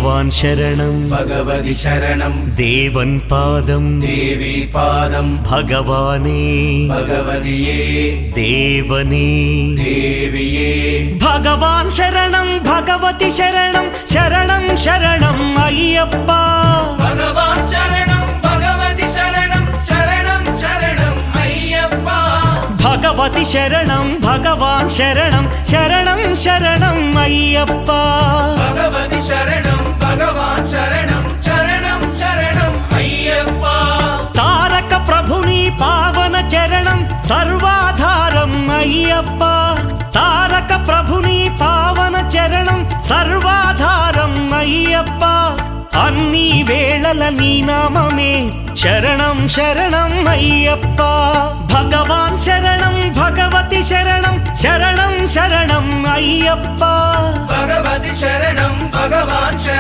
ഭഗവാൻ ശരണം ഭഗവതി ശരണം ദേവൻ പാദം ദേവി പാദം ഭഗവാനേ ഭഗവതിയേ ദേവനേ ദേവിയേ ഭഗവാൻ ശരണം ഭഗവതി ശരണം ശരണം ശരണം അയ്യപ്പ ഭഗവാൻ ശരണം ഭഗവതി ശരണം ശരണം ശരണം അയ്യപ്പ ഭഗവതി ശരണം ഭഗവാൻ ശരണം ശരണം ശരണം അയ്യപ്പ ഭഗവതി ശരണം ഭഗവാൻ ശരണം ശരണം ശരണം അയ്യപ്പ താരക ప్రభుని പാവന ചരണം സർവാധാരം అయ్యప్ప తారక ప్రభుని పావన చరణం సర్వాధారం అయ్యప్ప అన్ని వేళల నీ నామమే శరణం శరణం అయ్యప్ప భగవాన్ శరణం భగవతి శరణం శరణం శరణం అయ్యప్ప భగవతి శరణం భగవాన్ శరణం